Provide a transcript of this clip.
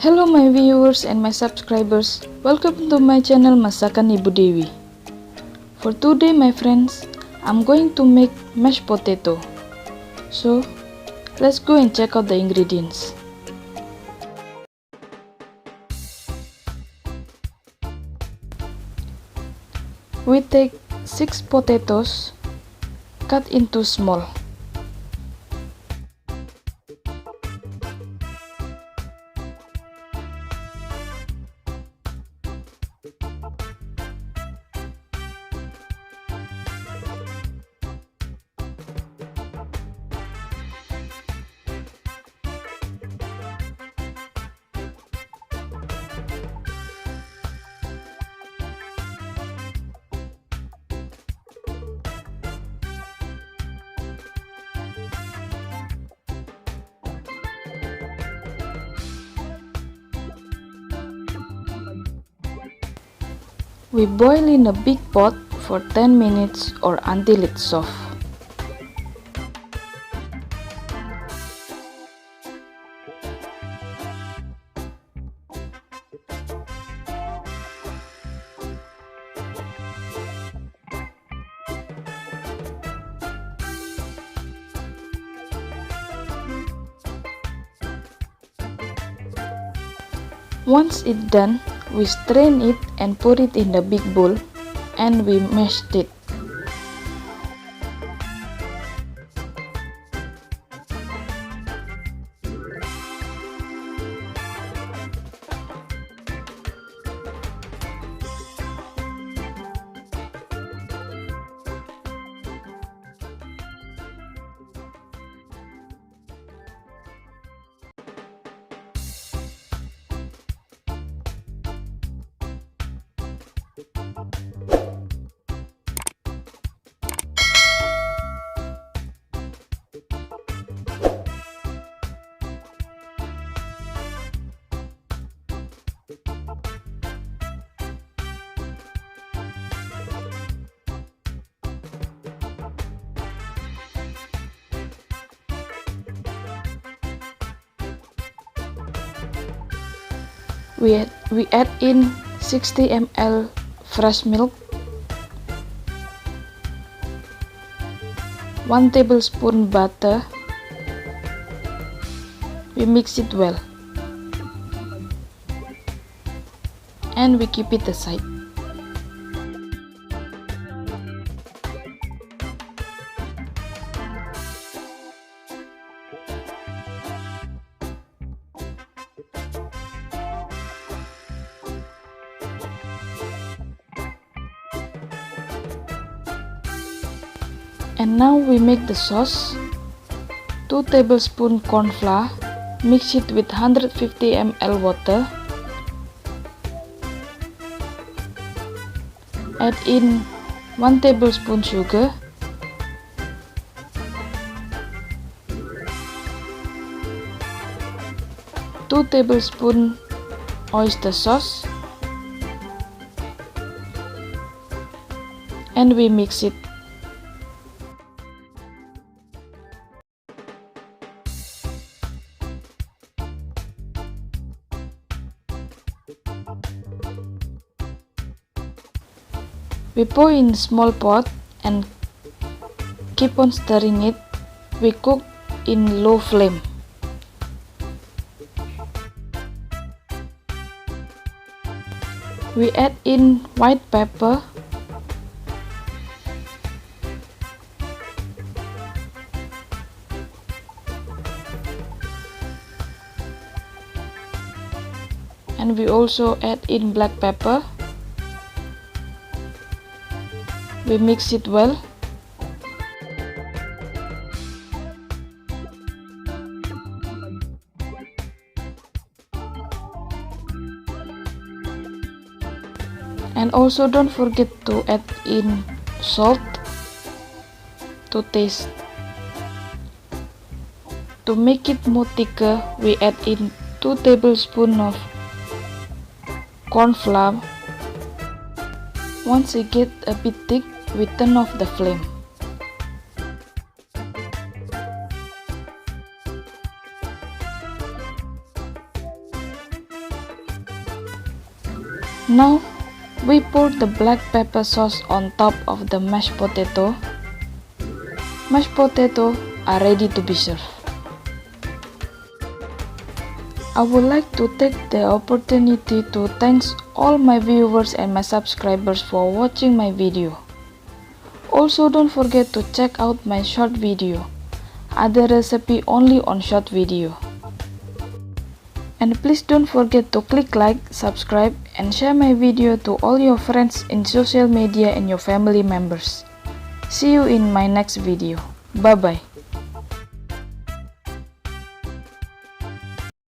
Hello my viewers and my subscribers, welcome to my channel Masakan Ibu Dewi. For today my friends, I'm going to make mashed potato. So, let's go and check out the ingredients. We take 6 potatoes, cut into small. We boil in a big pot for 10 minutes or until it's soft. Once it's done, we strain it and put it in the big bowl and we mashed it. We add in 60 ml fresh milk, 1 tablespoon butter. We mix it well and we keep it aside. And now we make the sauce. 2 tablespoons corn flour, mix it with 150 ml water. Add in 1 tablespoon sugar. Two tablespoons oyster sauce. And we mix it. We pour in a small pot and keep on stirring it. We cook in low flame. We add in white pepper, and we also add in black pepper. We mix it well. And also don't forget to add in salt to taste. To make it more thicker, we add in 2 tablespoons of corn flour. Once it gets a bit thick, we turn off the flame. Now we pour the black pepper sauce on top of the mashed potato. Mashed potato are ready to be served. I would like to take the opportunity to thank all my viewers and my subscribers for watching my video. Also don't forget to check out my short video. Other recipe only on short video. And please don't forget to click like, subscribe and share my video to all your friends in social media and your family members. See you in my next video. Bye bye.